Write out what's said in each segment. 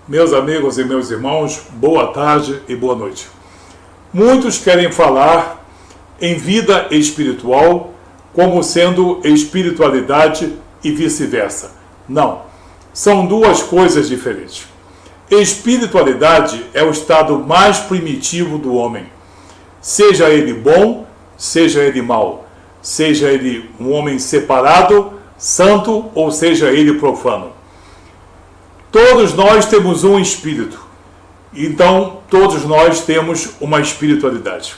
Meus amigos e meus irmãos, boa tarde e boa noite. Muitos querem falar em vida espiritual como sendo espiritualidade e vice-versa. Não, são duas coisas diferentes. Espiritualidade é o estado mais primitivo do homem, seja ele bom, seja ele mau, seja ele um homem separado, santo ou seja ele profano. Todos nós temos um espírito, então todos nós temos uma espiritualidade.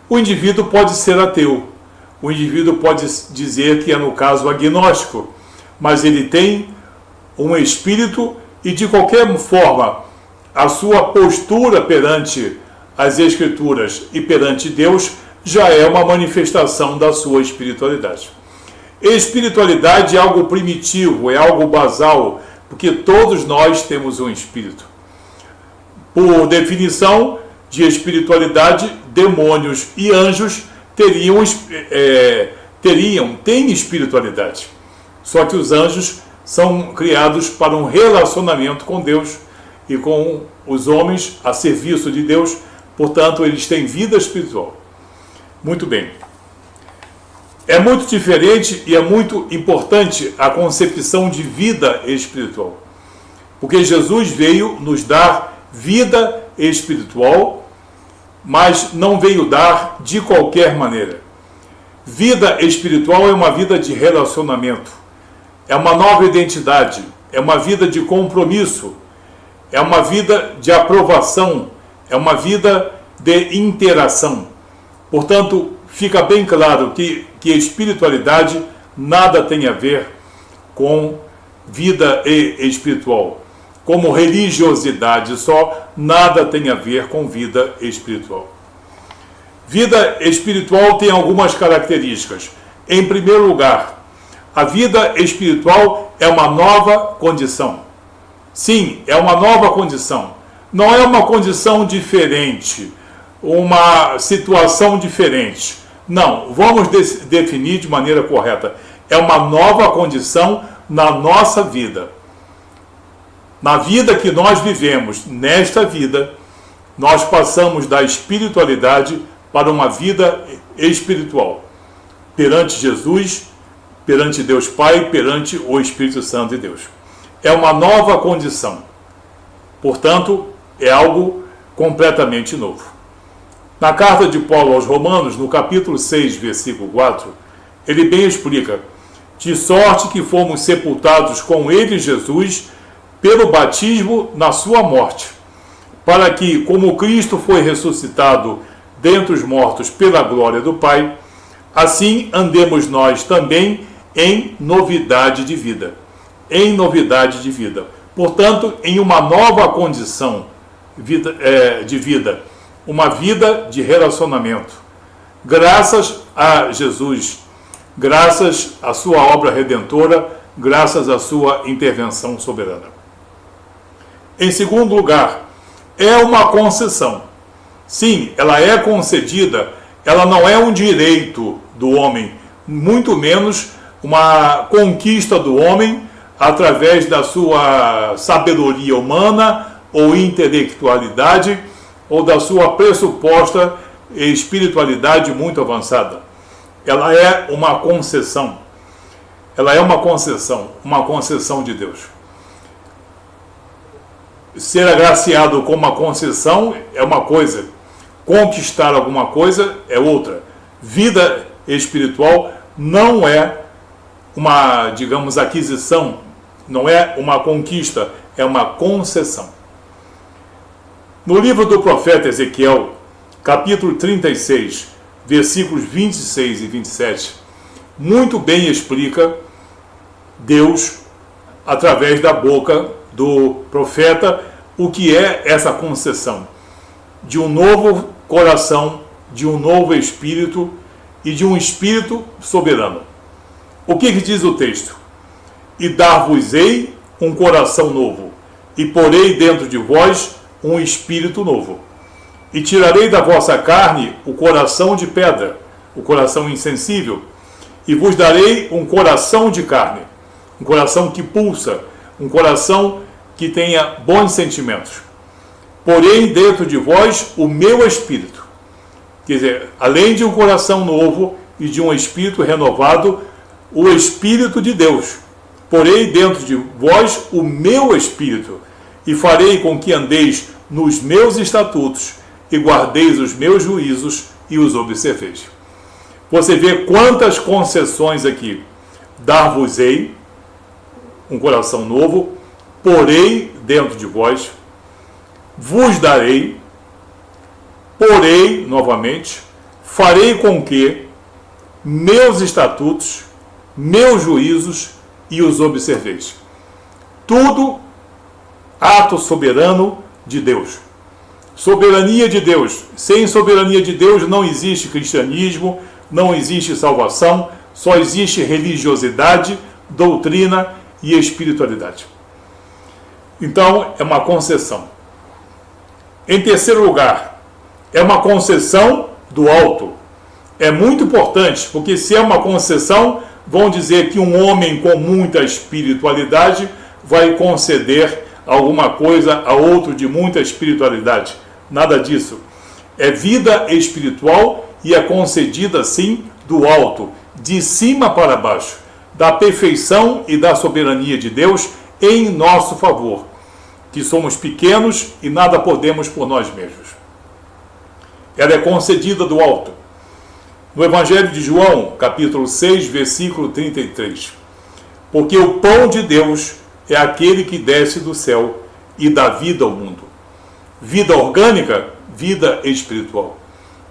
O indivíduo pode ser ateu, o indivíduo pode dizer que é no caso agnóstico, mas ele tem um espírito e de qualquer forma a sua postura perante as Escrituras e perante Deus já é uma manifestação da sua espiritualidade. Espiritualidade é algo primitivo, é algo basal, porque todos nós temos um espírito. Por definição de espiritualidade, demônios e anjos têm espiritualidade. Só que os anjos são criados para um relacionamento com Deus e com os homens a serviço de Deus, portanto, eles têm vida espiritual. Muito bem. É muito diferente e é muito importante a concepção de vida espiritual, porque Jesus veio nos dar vida espiritual, mas não veio dar de qualquer maneira. Vida espiritual é uma vida de relacionamento, é uma nova identidade, é uma vida de compromisso, é uma vida de aprovação, é uma vida de interação. Portanto, fica bem claro que espiritualidade nada tem a ver com vida espiritual. Como religiosidade só, nada tem a ver com vida espiritual. Vida espiritual tem algumas características. Em primeiro lugar, a vida espiritual é uma nova condição. Sim, é uma nova condição. Não é uma condição diferente, uma situação diferente. Não, vamos definir de maneira correta. É uma nova condição na nossa vida. Na vida que nós vivemos, nesta vida, nós passamos da espiritualidade para uma vida espiritual. Perante Jesus, perante Deus Pai, perante o Espírito Santo de Deus. É uma nova condição. Portanto, é algo completamente novo. Na carta de Paulo aos Romanos, no capítulo 6, versículo 4, ele bem explica: de sorte que fomos sepultados com ele, Jesus, pelo batismo na sua morte, para que, como Cristo foi ressuscitado dentre os mortos pela glória do Pai, assim andemos nós também em novidade de vida. Em novidade de vida. Portanto, em uma nova condição de vida. Uma vida de relacionamento. Graças a Jesus, graças à sua obra redentora, graças à sua intervenção soberana. Em segundo lugar, é uma concessão. Sim, ela é concedida, ela não é um direito do homem, muito menos uma conquista do homem através da sua sabedoria humana ou intelectualidade, ou da sua pressuposta espiritualidade muito avançada. Ela é uma concessão. Ela é uma concessão de Deus. Ser agraciado com uma concessão é uma coisa, conquistar alguma coisa é outra. Vida espiritual não é uma, digamos, aquisição, não é uma conquista, é uma concessão. No livro do profeta Ezequiel, capítulo 36, versículos 26 e 27, muito bem explica Deus, através da boca do profeta, o que é essa concessão de um novo coração, de um novo espírito e de um espírito soberano. O que diz o texto? E dar-vos-ei um coração novo, e porei dentro de vós um espírito novo. E tirarei da vossa carne o coração de pedra, o coração insensível, e vos darei um coração de carne, um coração que pulsa, um coração que tenha bons sentimentos. Porém, dentro de vós, o meu espírito. Quer dizer, além de um coração novo e de um espírito renovado, o Espírito de Deus. Porém, dentro de vós, o meu espírito. E farei com que andeis nos meus estatutos e guardeis os meus juízos e os observeis. Você vê quantas concessões aqui. Dar-vos-ei um coração novo, porei dentro de vós, vos darei, porei, novamente, farei com que meus estatutos, meus juízos e os observeis. Tudo ato soberano de Deus. Soberania de Deus. Sem soberania de Deus não existe cristianismo, não existe salvação, só existe religiosidade, doutrina e espiritualidade. Então, é uma concessão. Em terceiro lugar, é uma concessão do alto. É muito importante, porque se é uma concessão, vão dizer que um homem com muita espiritualidade vai conceder alguma coisa a outro de muita espiritualidade. Nada disso. É vida espiritual e é concedida, sim, do alto, de cima para baixo, da perfeição e da soberania de Deus em nosso favor, que somos pequenos e nada podemos por nós mesmos. Ela é concedida do alto. No Evangelho de João, capítulo 6, versículo 33. Porque o pão de Deus é aquele que desce do céu e dá vida ao mundo. Vida orgânica, vida espiritual.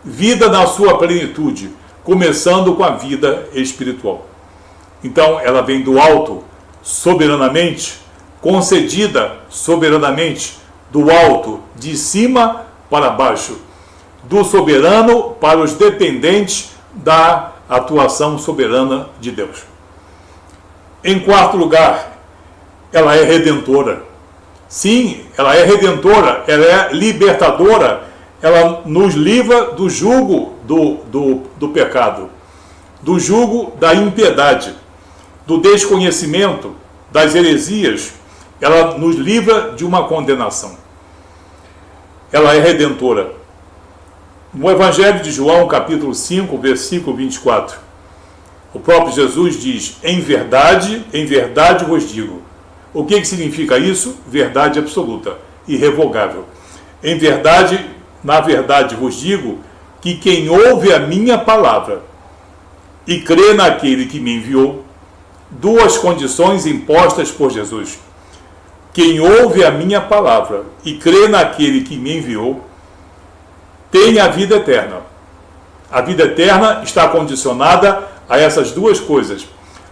Vida na sua plenitude, começando com a vida espiritual. Então, ela vem do alto, soberanamente, concedida soberanamente, do alto, de cima para baixo, do soberano para os dependentes da atuação soberana de Deus. Em quarto lugar, ela é redentora. Sim, ela é redentora, ela é libertadora, ela nos livra do jugo do pecado, do jugo da impiedade, do desconhecimento, das heresias. Ela nos livra de uma condenação. Ela é redentora. No Evangelho de João, capítulo 5, versículo 24, o próprio Jesus diz: em verdade vos digo. O que significa isso? Verdade absoluta, irrevogável. Em verdade, na verdade vos digo, que quem ouve a minha palavra e crê naquele que me enviou, duas condições impostas por Jesus. Quem ouve a minha palavra e crê naquele que me enviou, tem a vida eterna. A vida eterna está condicionada a essas duas coisas: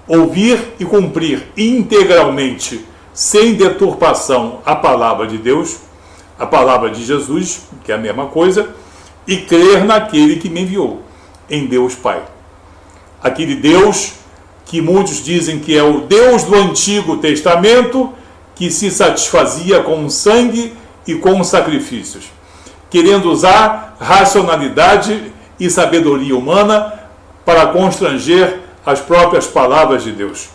ouvir e cumprir integralmente, sem deturpação, a palavra de Deus, a palavra de Jesus, que é a mesma coisa, e crer naquele que me enviou, em Deus Pai. Aquele Deus que muitos dizem que é o Deus do Antigo Testamento, que se satisfazia com sangue e com sacrifícios, querendo usar racionalidade e sabedoria humana para constranger as próprias palavras de Deus.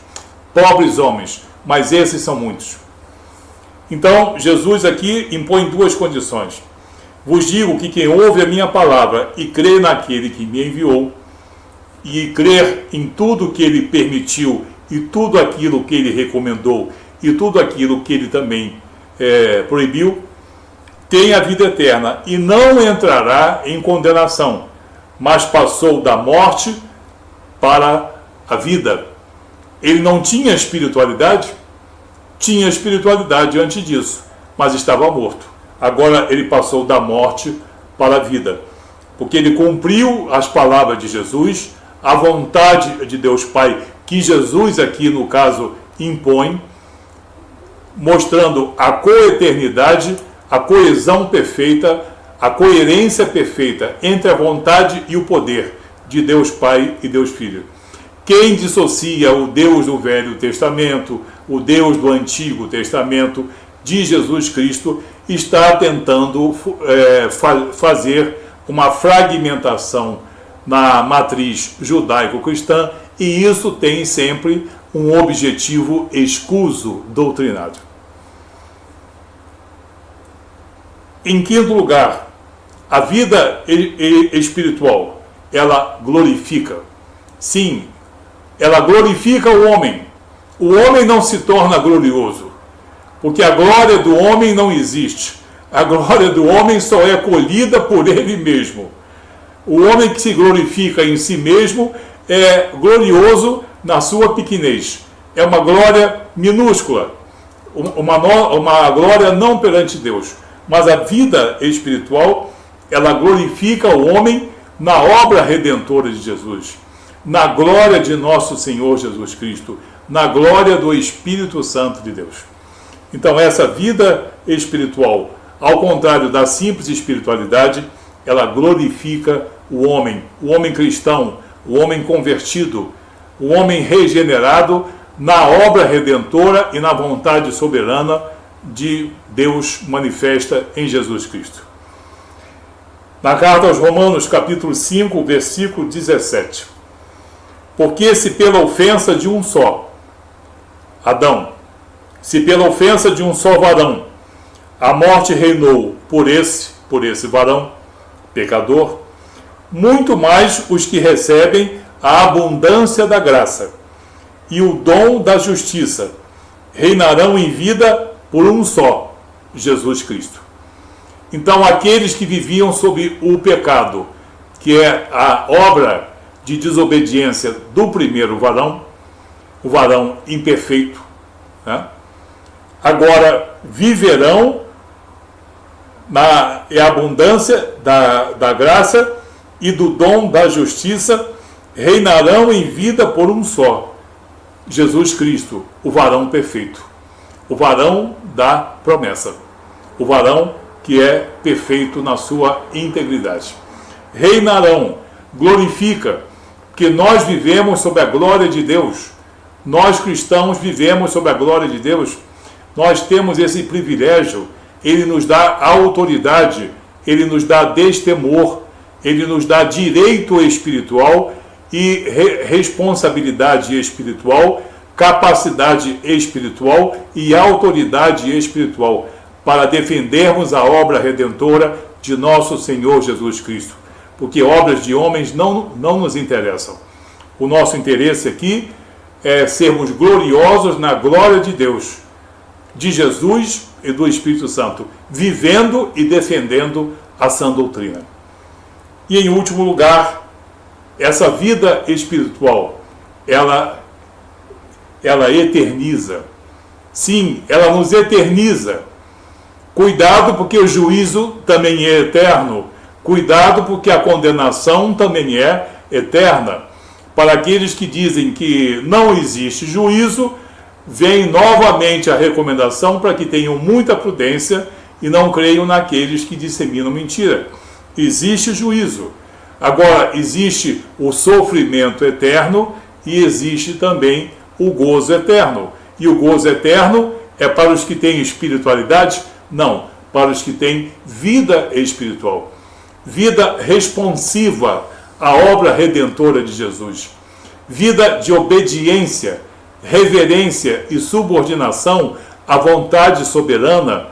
Pobres homens, mas esses são muitos. Então, Jesus aqui impõe duas condições. Vos digo que quem ouve a minha palavra e crê naquele que me enviou, e crer em tudo que ele permitiu, e tudo aquilo que ele recomendou, e tudo aquilo que ele também proibiu, tem a vida eterna e não entrará em condenação, mas passou da morte para a vida. Ele não tinha espiritualidade? Tinha espiritualidade antes disso, mas estava morto. Agora ele passou da morte para a vida, porque ele cumpriu as palavras de Jesus, a vontade de Deus Pai, que Jesus aqui no caso impõe, mostrando a coeternidade, a coesão perfeita, a coerência perfeita entre a vontade e o poder de Deus Pai e Deus Filho. Quem dissocia o Deus do Velho Testamento, o Deus do Antigo Testamento, de Jesus Cristo, está tentando fazer uma fragmentação na matriz judaico-cristã, e isso tem sempre um objetivo escuso doutrinário. Em quinto lugar, a vida espiritual, ela glorifica. Sim, ela glorifica o homem. O homem não se torna glorioso, porque a glória do homem não existe. A glória do homem só é colhida por ele mesmo. O homem que se glorifica em si mesmo é glorioso na sua pequenez. É uma glória minúscula, uma glória não perante Deus. Mas a vida espiritual, ela glorifica o homem na obra redentora de Jesus, na glória de nosso Senhor Jesus Cristo, na glória do Espírito Santo de Deus. Então essa vida espiritual, ao contrário da simples espiritualidade, ela glorifica o homem cristão, o homem convertido, o homem regenerado na obra redentora e na vontade soberana de Deus manifesta em Jesus Cristo. Na carta aos Romanos, capítulo 5, versículo 17. Porque se pela ofensa de um só, Adão, se pela ofensa de um só varão, a morte reinou por esse varão, pecador, muito mais os que recebem a abundância da graça e o dom da justiça reinarão em vida por um só, Jesus Cristo. Então, aqueles que viviam sob o pecado, que é a obra de desobediência do primeiro varão, o varão imperfeito, né? Agora viverão na abundância da graça e do dom da justiça, reinarão em vida por um só, Jesus Cristo, o varão perfeito, o varão da promessa, o varão que é perfeito na sua integridade. Reinarão, glorifica, que nós vivemos sob a glória de Deus, nós cristãos vivemos sob a glória de Deus, nós temos esse privilégio, ele nos dá autoridade, ele nos dá destemor, ele nos dá direito espiritual e responsabilidade espiritual, capacidade espiritual e autoridade espiritual para defendermos a obra redentora de nosso Senhor Jesus Cristo. Porque obras de homens não nos interessam. O nosso interesse aqui é sermos gloriosos na glória de Deus, de Jesus e do Espírito Santo, vivendo e defendendo a sã doutrina. E em último lugar, essa vida espiritual, ela eterniza. Sim, ela nos eterniza. Cuidado, porque o juízo também é eterno. Cuidado, porque a condenação também é eterna. Para aqueles que dizem que não existe juízo, vem novamente a recomendação para que tenham muita prudência e não creiam naqueles que disseminam mentira. Existe juízo. Agora, existe o sofrimento eterno e existe também o gozo eterno. E o gozo eterno é para os que têm espiritualidade? Não, para os que têm vida espiritual. Vida responsiva à obra redentora de Jesus. Vida de obediência, reverência e subordinação à vontade soberana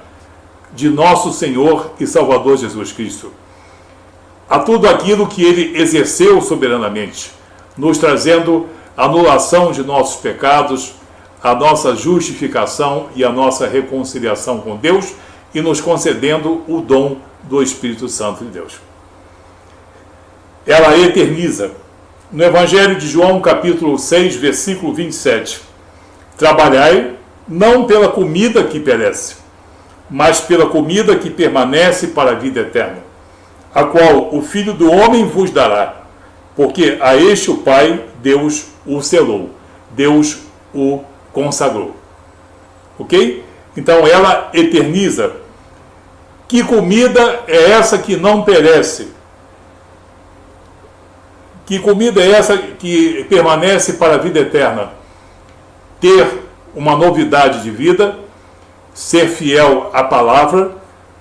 de nosso Senhor e Salvador Jesus Cristo. A tudo aquilo que ele exerceu soberanamente, nos trazendo a anulação de nossos pecados, a nossa justificação e a nossa reconciliação com Deus e nos concedendo o dom do Espírito Santo de Deus. Ela eterniza. No Evangelho de João, capítulo 6, versículo 27. Trabalhai não pela comida que perece, mas pela comida que permanece para a vida eterna, a qual o Filho do Homem vos dará, porque a este o Pai, Deus, o selou, Deus o consagrou. Ok? Então ela eterniza. Que comida é essa que não perece? Que comida é essa que permanece para a vida eterna? Ter uma novidade de vida, ser fiel à palavra,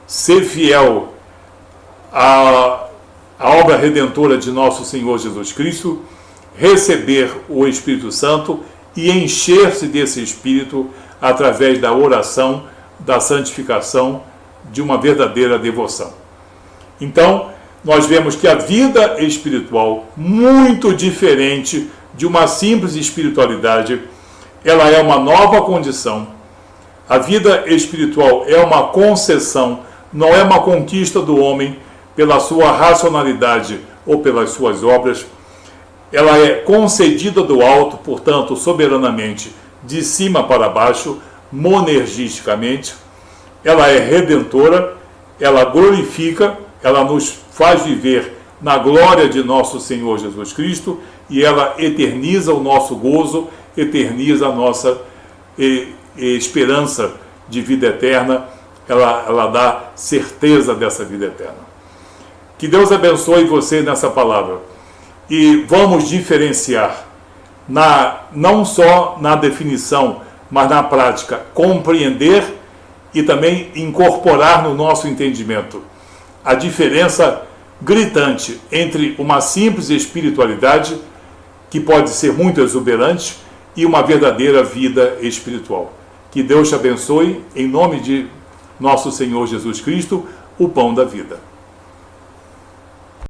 ser fiel à obra redentora de nosso Senhor Jesus Cristo, receber o Espírito Santo e encher-se desse Espírito através da oração, da santificação, de uma verdadeira devoção. Então, nós vemos que a vida espiritual, muito diferente de uma simples espiritualidade, ela é uma nova condição. A vida espiritual é uma concessão, não é uma conquista do homem pela sua racionalidade ou pelas suas obras. Ela é concedida do alto, portanto, soberanamente, de cima para baixo, monergisticamente. Ela é redentora, ela glorifica, ela nos faz viver na glória de nosso Senhor Jesus Cristo e ela eterniza o nosso gozo, eterniza a nossa esperança de vida eterna, ela dá certeza dessa vida eterna. Que Deus abençoe você nessa palavra. E vamos diferenciar, não só na definição, mas na prática, compreender e também incorporar no nosso entendimento a diferença gritante entre uma simples espiritualidade, que pode ser muito exuberante, e uma verdadeira vida espiritual. Que Deus te abençoe, em nome de nosso Senhor Jesus Cristo, o pão da vida.